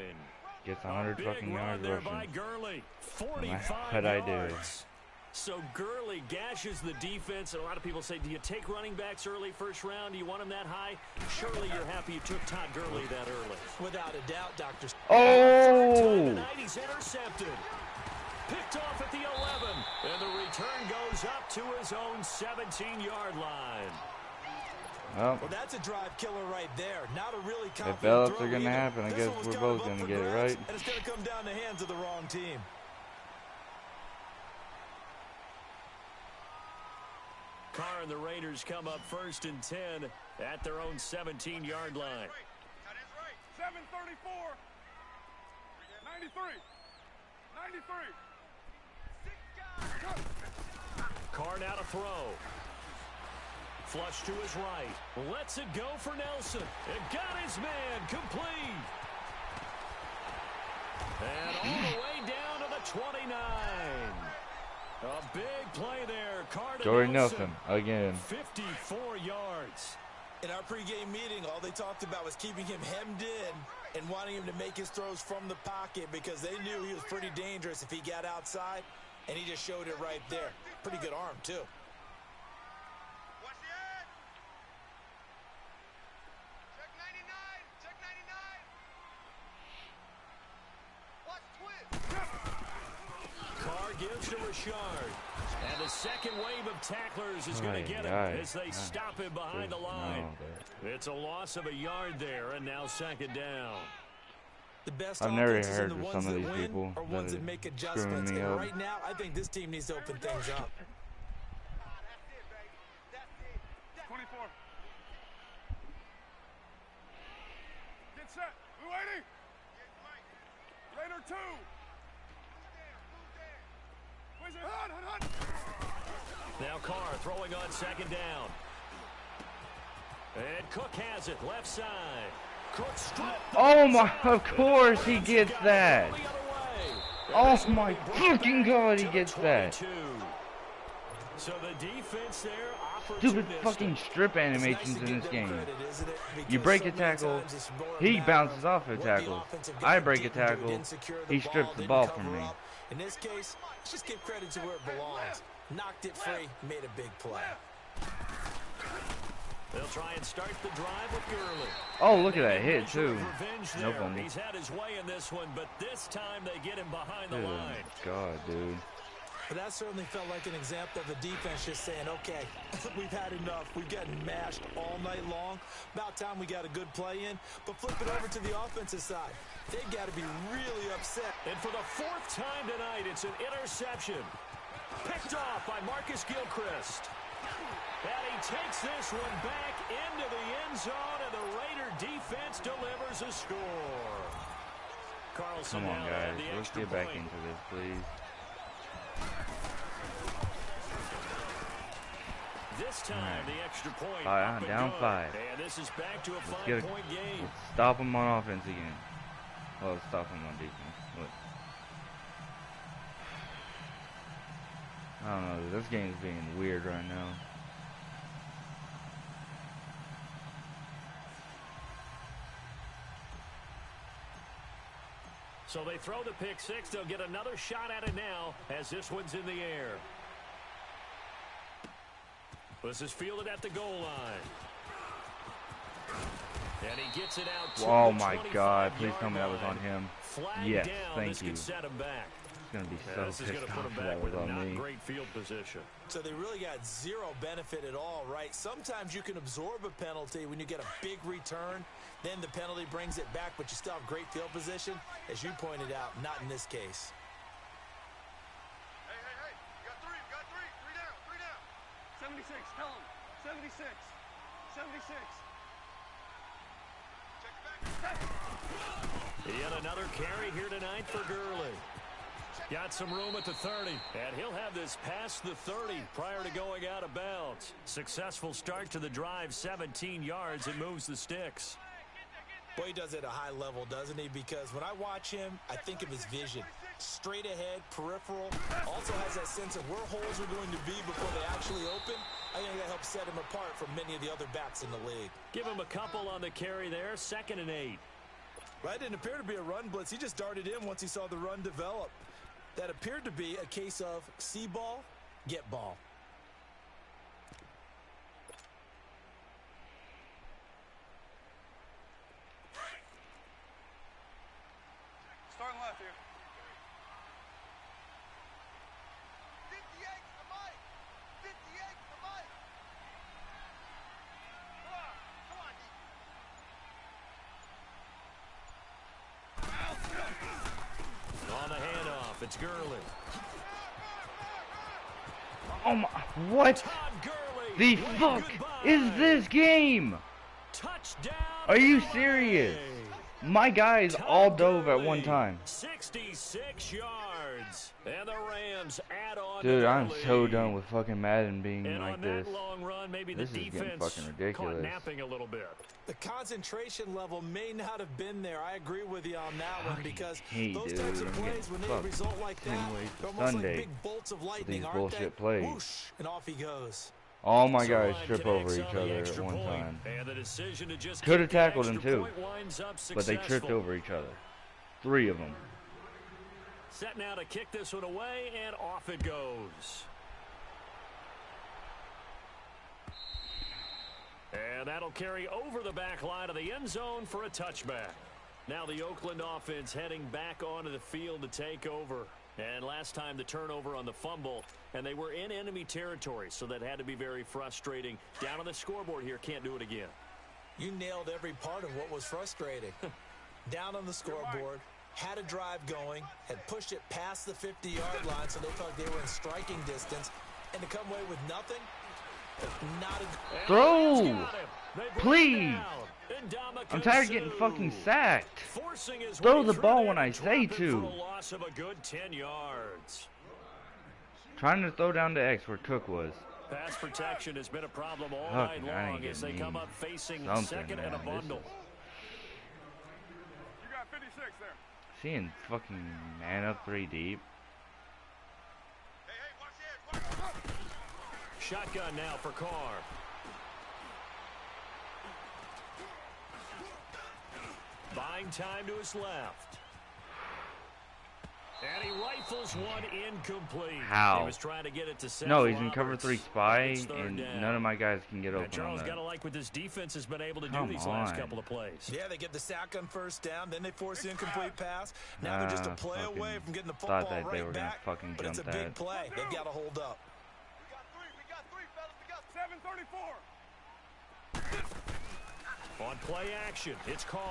Gets 100 fucking yards there rushing. by Gurley. 45 What I do. yards. So Gurley gashes the defense, and a lot of people say, do you take running backs early first round? Do you want them that high? Surely you're happy you took Todd Gurley that early. Without a doubt, Dr. Oh! Tonight he's intercepted. Picked off at the 11. And the return goes up to his own 17-yard line. Well, that's a drive killer right there. Not a really confident if Phillips throw are going to either. happen, I guess we're both going to get it right. And it's going to come down the hands of the wrong team. Carr and the Raiders come up 1st and 10 at their own 17-yard line. 734. 93. 93. Carr now to throw. Flush to his right. Lets it go for Nelson. It got his man complete. And all the way down to the 29. A big play there. Carr to Jordan Nelson again. 54 yards. In our pregame meeting, all they talked about was keeping him hemmed in and wanting him to make his throws from the pocket because they knew he was pretty dangerous if he got outside, and he just showed it right there. Pretty good arm, too. Watch the head. Check 99. Check 99. Watch twist. Carr gives to Richard. And the second wave of tacklers is going to get him as they stop him behind the line. It's a loss of a yard there, and now 2nd down. The best I've never offenses heard and the of ones some of that these win people are ones that that make are adjustments. screwing me And up. right now, I think this team needs to open things up. That's it. 24. Get set. Blue 80. Raider 2. Where's your hut? Now Carr throwing on 2nd down. And Cook has it, left side. Cook stripped. Oh my, of course he gets that. Oh my fucking God, he gets that. So the defense there, Stupid fucking strip animations in this game. You break a tackle, he bounces off a tackle. I break a tackle, he strips the ball from me. In this case, let's just give credit to where it belongs. Knocked it free, made a big play. They'll try and start the drive with Gurley. Oh, look at that hit too. No No fumble. He's had his way in this one, but this time they get him behind the line. God, dude. But that certainly felt like an example of the defense just saying, okay, we've had enough. We've gotten mashed all night long. About time we got a good play in. But flip it over to the offensive side. They've got to be really upset. And for the 4th time tonight, it's an interception. Picked off by Marcus Gilchrist. And he takes this one back into the end zone, and the Raider defense delivers a score. Carlson. Come on, now guys. had the Let's extra get back point. into this, please. This time, the extra point. I'm up and down good. 5. And this is back to a Let's get 5-point game. Let's stop him on offense again. Well, let's stop him on defense. Look. I don't know. This game is being weird right now. So they throw the pick 6. They'll get another shot at it now as this one's in the air. This is fielded at the goal line. And he gets it out to Oh the my 25 God. Please yard tell me that was on line. him. Flag Yes, down. thank This you. could set him back. It's going to be so This is going pissed to put off him if back that was with on not me. great field position. So they really got zero benefit at all, right? Sometimes you can absorb a penalty when you get a big return. Then the penalty brings it back, but you still have great field position. As you pointed out, not in this case. Hey. You got 3. You got 3. 3 down. 3 down. 76. Tell him. 76. 76. Check it back. Yet another carry here tonight for Gurley. Got some room at the 30, and he'll have this past the 30 prior to going out of bounds. Successful start to the drive, 17 yards, and moves the sticks. Boy, he does it at a high level, doesn't he? Because when I watch him, I think of his vision. Straight ahead, peripheral. Also has that sense of where holes are going to be before they actually open. I think that helps set him apart from many of the other backs in the league. Give him a couple on the carry there, 2nd and 8. Right, didn't appear to be a run blitz. He just darted in once he saw the run develop. That appeared to be a case of see ball, get ball. Starting left here. 58 to the mic. 58 to the mic. Come on, On the handoff, it's Gurley. Oh my, what? Todd Gurley the fuck is this game? Touchdown. Are you serious? My guys all dove at one time. 66 yards. And the Rams add on. Dude, I'm so done with fucking Madden being and like on this. That long run, maybe This the is getting defense fucking ridiculous. caught napping a little bit. The concentration level may not have been there. I agree with you on that one because those dude, types of I'm plays, when getting they result like that, they're almost Sunday. like big bolts of lightning, These aren't bullshit they? plays. Whoosh, and off he goes. All my So guys line trip over connects each on the other at extra one point, time. and the decision to just Could have kick the tackled him extra too, point winds up but they tripped successful. over each other. 3 of them. Set now to kick this one away, and off it goes. And that'll carry over the back line of the end zone for a touchback. Now the Oakland offense heading back onto the field to take over. And last time the turnover on the fumble, and they were in enemy territory, so that had to be very frustrating. Down on the scoreboard here, can't do it again. You nailed every part of what was frustrating. Down on the scoreboard, had a drive going, had pushed it past the 50-yard line so they felt like they were in striking distance, and to come away with nothing, not a... Throw! Please! I'm tired of getting fucking sacked. Throw the ball when I say to. Loss of a good 10 yards. Trying to throw down to X where Cook was. Pass protection has been a problem all Fucking, night I long ain't as they getting come up facing something, second and a man. bundle. You got 56 there. Seeing fucking man up 3 deep. Hey, watch the edge. Watch the edge. Shotgun now for Carr. Buying time to his left. And he rifles one incomplete. How? He was trying to get it to Seth No, he's in Roberts. cover 3 spy, It's third and down. none of my guys can get Yeah, open on Charles that. got to like what this defense has been able to Come do these last on. couple of plays. Yeah, they get the sack on first down, then they force the incomplete pass. Now they're just a play fucking away from getting the football thought that right they were gonna back, fucking but it's a jump big that. play. They've got to hold up. We got three, fellas. We got 7:34. On play action, it's Carr.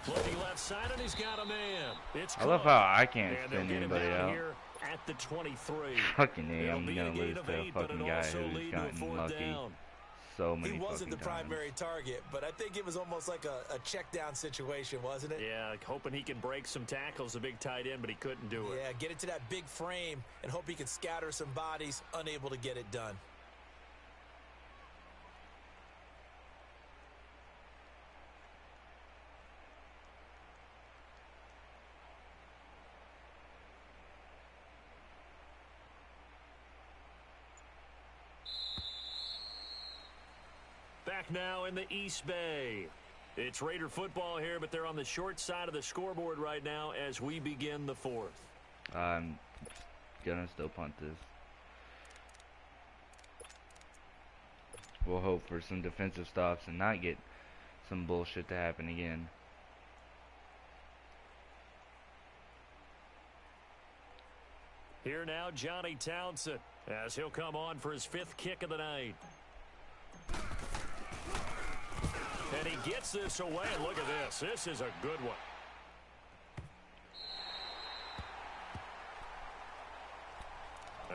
Floating left side, and he's got a man. It's I love Cook. how I can't And they'll spin get him anybody down out. here at the 23. Fucking A, It'll I'm be gonna a gain lose of to a 8, but fucking it'll guy also who's lead to a gotten fourth lucky down. so many He wasn't the fucking times. primary target, but I think it was almost like a check down situation, wasn't it? Yeah, hoping he can break some tackles, a big tight end, but he couldn't do it. Yeah, get it to that big frame and hope he can scatter some bodies, unable to get it done. Back now in the East Bay. It's Raider football here, but they're on the short side of the scoreboard right now as we begin the fourth. I'm gonna still punt this. We'll hope for some defensive stops and not get some bullshit to happen again. Here now, Johnny Townsend, as he'll come on for his 5th kick of the night. And he gets this away, and look at this. This is a good one.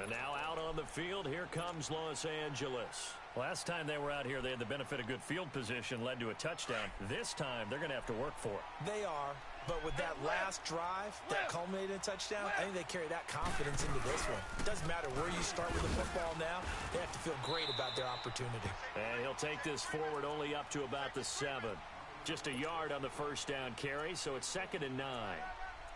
And now out on the field, here comes Los Angeles. Last time they were out here, they had the benefit of good field position, led to a touchdown. This time, they're going to have to work for it. They are, but with that last drive that culminated in a touchdown, I think they carry that confidence into this one. It doesn't matter where you start with the football now. They have to feel great about their opportunity. And he'll take this forward only up to about the 7. Just a yard on the first down carry, so it's 2nd and 9.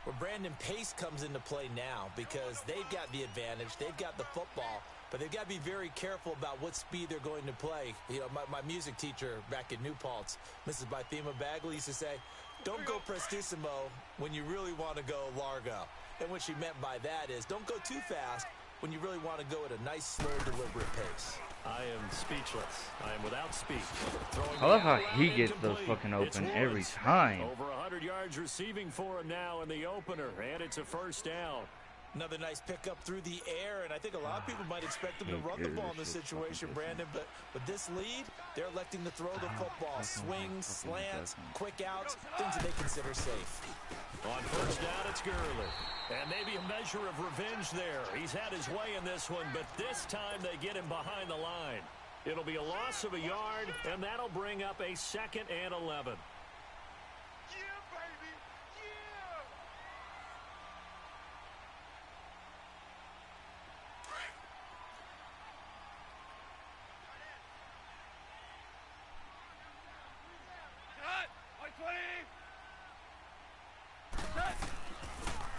Well, Brandon, pace comes into play now because they've got the advantage. They've got the football, but they've got to be very careful about what speed they're going to play. You know, my music teacher back at New Paltz, Mrs. Bythema Bagley, used to say, don't go prestissimo when you really want to go largo. And what she meant by that is don't go too fast when you really want to go at a nice, slow, deliberate pace. I am speechless. I am without speech. I love how he gets those fucking open every time. Over 100 yards receiving for him now in the opener, and it's a first down. Another nice pickup through the air, and I think a lot of people might expect them to run the ball in this situation, Brandon, but with this lead, they're electing to throw the football. Swings, slants, quick outs, things that they consider safe. On first down, it's Gurley. And maybe a measure of revenge there. He's had his way in this one, but this time they get him behind the line. It'll be a loss of a yard, and that'll bring up a 2nd and 11.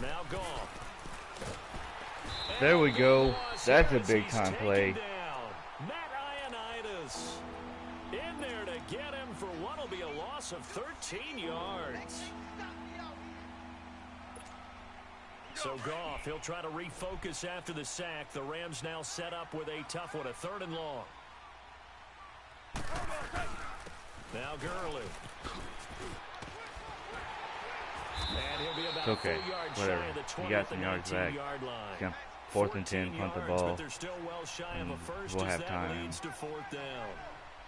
Now gone. There we go. That's a big time play. In there to get him for what'll be a loss of 13 yards. So Goff, he'll try to refocus after the sack. The Rams now set up with a tough one, a 3rd and long. Now Gurley. And he'll be about okay, 4 yards whatever. shy of the 20 You got some yards back. Yard line. Yeah, 4th and 10, punt the ball. But they're still well shy of a first we'll as have that time. leads to 4th down.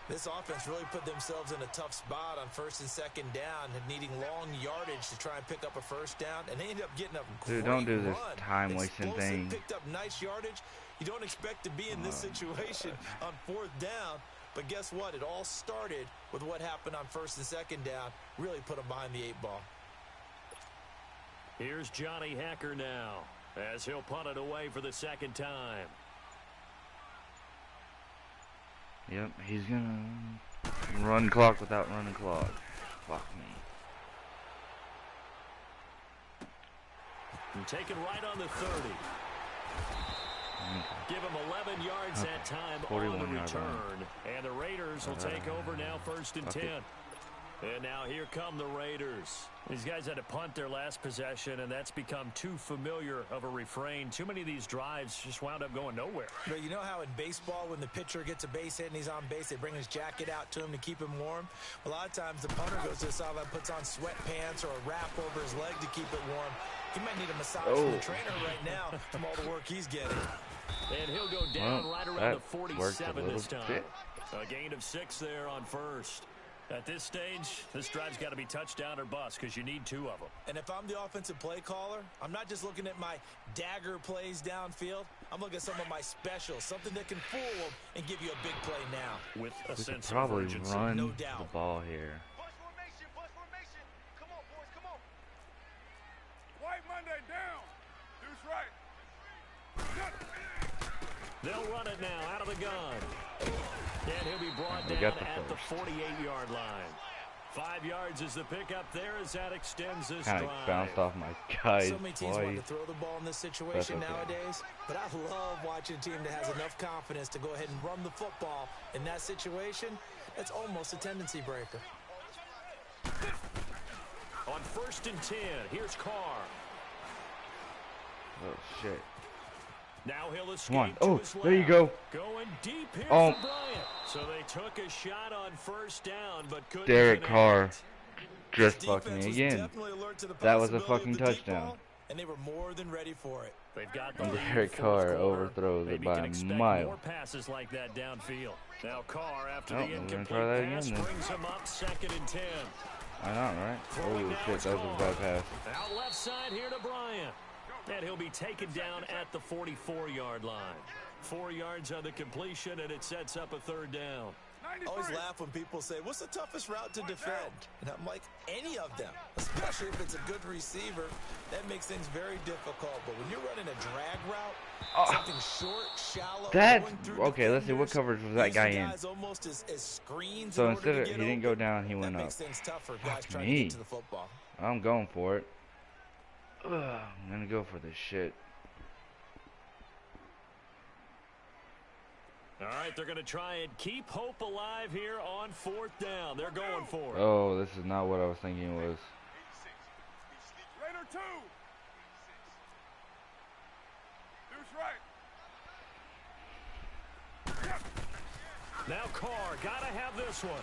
This offense really put themselves in a tough spot on 1st and 2nd down, needing long yardage to try and pick up a 1st down, and they ended up getting a great Dude, don't do this run. time-wasting thing. Picked up nice yardage. You don't expect to be in this situation on 4th down, but guess what? It all started with what happened on 1st and 2nd down. Really put them behind the 8 ball. Here's Johnny Hacker now, as he'll punt it away for the 2nd time. Yep, he's gonna run clock without running clock. Fuck me. And taken right on the 30. Give him 11 yards that time on the return. And the Raiders will take over now 1st and 10. And now here come the Raiders. These guys had to punt their last possession, and that's become too familiar of a refrain. Too many of these drives just wound up going nowhere. But you know how in baseball, when the pitcher gets a base hit and he's on base, they bring his jacket out to him to keep him warm? A lot of times the punter goes to the sideline, puts on sweatpants or a wrap over his leg to keep it warm. He might need a massage from the trainer right now from all the work he's getting. And he'll go down right around the 47 this time. Bit. A gain of 6 there on 1st. At this stage, this drive's got to be touchdown or bust because you need 2 of them. And if I'm the offensive play caller, I'm not just looking at my dagger plays downfield. I'm looking at some of my specials, something that can fool them and give you a big play now. With a sense of Probably urgency. run no doubt. the ball here. Bus formation, bus formation. Come on, boys, come on. White Monday down. Deuce right. They'll run it now out of the gun. And he'll be brought We down got the at the first. 48-yard line. 5 yards is the pickup there as that extends this Kind drive. of bounced off my guys So many teams want to twice. throw the ball in this situation That's okay. nowadays, but I love watching a team that has enough confidence to go ahead and run the football in that situation. That's almost a tendency breaker. On 1st and 10, here's Carr. Oh, shit. Now he'll escape Come on. to Oh, his there you left. go. Going deep here Oh. for Bryant. So they took a shot on 1st down, but couldn't Derek connect. Carr just This fucked me defense was again. definitely alert to the That was a possibility fucking of the deep touchdown. ball, and they were more than ready for it. They've got the And lead Derek fourth Carr quarter. overthrows it Maybe by can a expect mile. more passes like that downfield. Now Carr, after Oh, the we're gonna incomplete try that pass, again then. brings him up 2nd and 10. I know, right? Throwing Oh, now shit, is that was a Carr. bad pass. Out left side here to Bryant. And he'll be taken down at the 44-yard line. 4 yards on the completion, and it sets up a 3rd down. I always laugh when people say, what's the toughest route to defend? And I'm like, any of them, especially if it's a good receiver. That makes things very difficult. But when you're running a drag route, something short, shallow, That's going through okay. Let's see, what defenders, coverage was that using guy in? guys almost as screens So in order instead to of get he didn't go open, down, he that went up. makes things tough for guys Fuck trying to me. get to the football. I'm going for it. Ugh, I'm gonna go for this shit. All right, they're going to try and keep hope alive here on 4th down. They're going for it. Oh, this is not what I was thinking it was. Raider 2. Deuce right. Now Carr, got to have this one.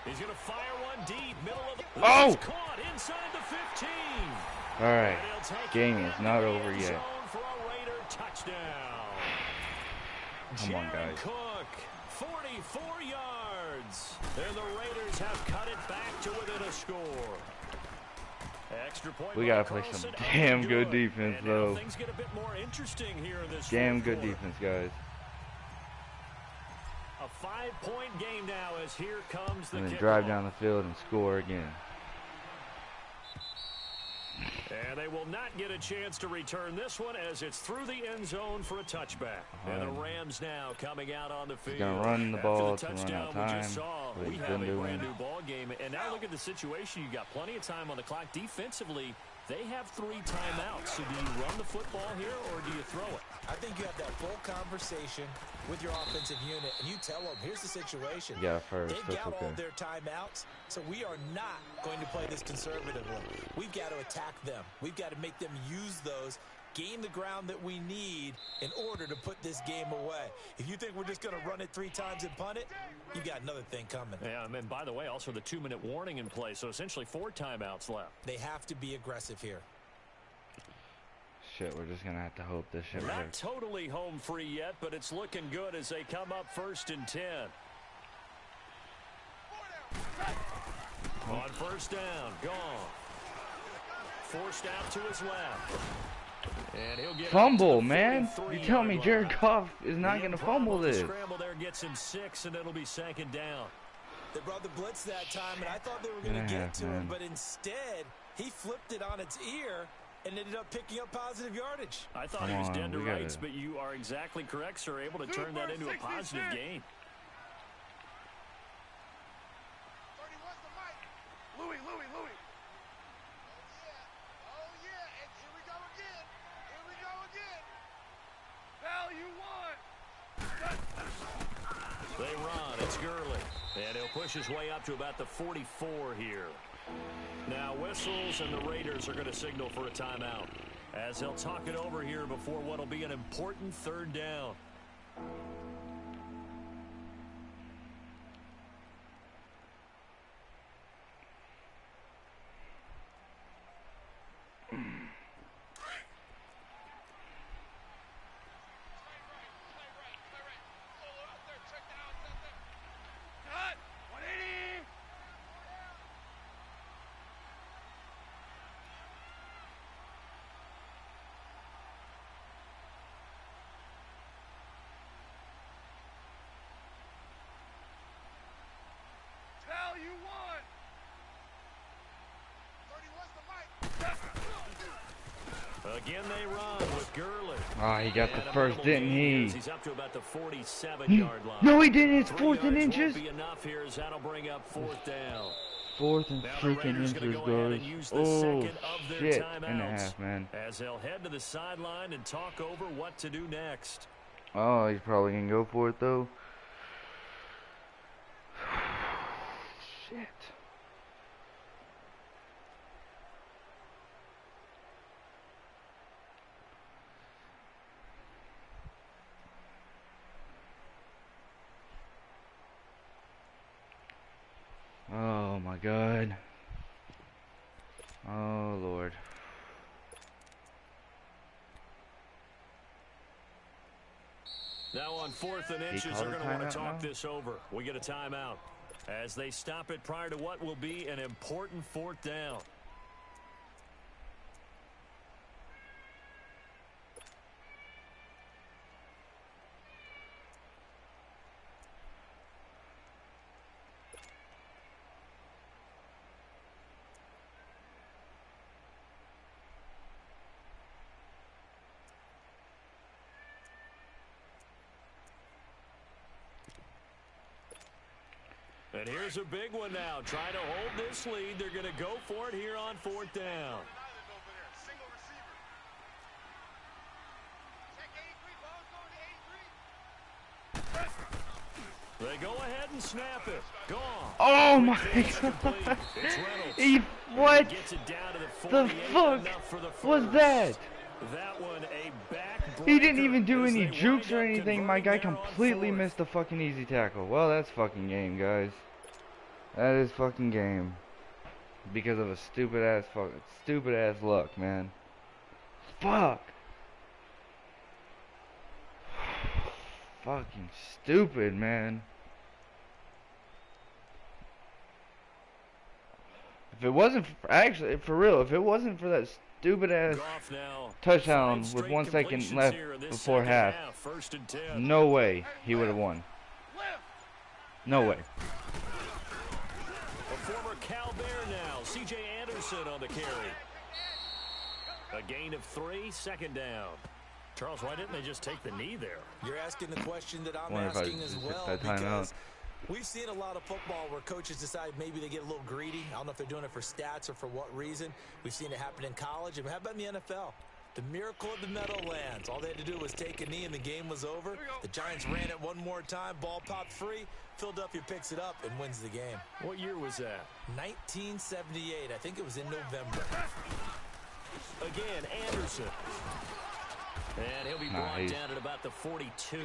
He's going to fire one deep, middle of the... Oh! It's caught inside the 15. All right, And he'll take game it is into not the over end yet. zone for a Raider touchdown. Come on, Jared guys. Cook, 44 yards. And the Raiders have cut it back to within a score. We gotta play some damn good defense, though. Things get a bit more interesting here in this damn good defense, guys. A 5-point game now as here comes the and then kickoff. drive down the field and score again. And they will not get a chance to return this one as it's through the end zone for a touchback. And the Rams now coming out on the field. He's going to run the ball After the to run touchdown out time. we just saw, we have a doing. brand new ball game. And now look at the situation. You've got plenty of time on the clock. Defensively, they have 3 timeouts. So do you run the football here or do you throw it? I think you have that full conversation with your offensive unit, and you tell them, here's the situation. Yeah, first. They've got all their timeouts, so we are not going to play this conservatively. We've got to attack them. We've got to make them use those, gain the ground that we need in order to put this game away. If you think we're just going to run it 3 times and punt it, you got another thing coming. Yeah, and by the way, also the 2-minute warning in play, so essentially 4 timeouts left. They have to be aggressive here. Shit, we're just going to have to hope this shit Not works. totally home free yet, but it's looking good as they come up 1st and 10. On 1st down, gone. Forced out to his left. And he'll get fumble, man. You tell me Jared Goff is not going to fumble this. The scramble there gets him 6, and it'll be 2nd down. They brought the blitz that time, and I thought they were going to get to him, but instead, he flipped it on its ear and ended up picking up positive yardage. I thought he was dead to rights, but you are exactly correct, sir. Able to turn that into a positive gain. Louis. Oh, yeah. And here we go again. Value 1. They run. It's Gurley. And he'll push his way up to about the 44 here. Now whistles, and the Raiders are going to signal for a timeout as they'll talk it over here before what will be an important 3rd down. Value 1. Again, they run with Gurley. Oh, he got the first, didn't he? He's up to about the 47-yard line. No, he didn't. It's 4th and inches. Won't be enough here as that'll bring up 4th down. 4th and freaking inches, guys. Oh, shit and a half, man. As they'll head to the sideline and talk over what to do next. Oh, he's probably going to go for it, though. Shit. Oh my God. Oh Lord. Now on 4th and inches, they're going to want to talk this over. We get a timeout as they stop it prior to what will be an important 4th down. And here's a big one now. Trying to hold this lead. They're going to go for it here on 4th down. They go ahead and snap it. Gone. Oh my God. What the fuck was that? That one a back. He didn't even do any jukes or anything. My guy completely missed the fucking easy tackle. Well, that's fucking game, guys. That is fucking game. Because of a stupid ass luck, man. Fuck. Fucking stupid, man. If it wasn't for, actually for real, if it wasn't for that stupid ass touchdown with 1 second left before half, no way he would have won. No way. A former Cal Bear now, C.J. Anderson on the carry. A gain of 3, second down. Charles, why didn't they just take the knee there? You're asking the question that I'm asking as well, because we've seen a lot of football where coaches decide maybe they get a little greedy. I don't know if they're doing it for stats or for what reason. We've seen it happen in college, and how about in the NFL? The miracle of the Meadowlands. All they had to do was take a knee, and the game was over. The Giants ran it one more time. Ball popped free. Philadelphia picks it up and wins the game. What year was that? 1978. I think it was in November. Again, Anderson. And he'll be brought down at about the 42.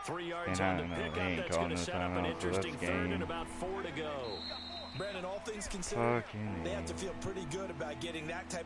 3 yards on the pickup. That's going to set up an interesting third and about 4 to go. Brandon, all things considered, they have to feel pretty good about getting that type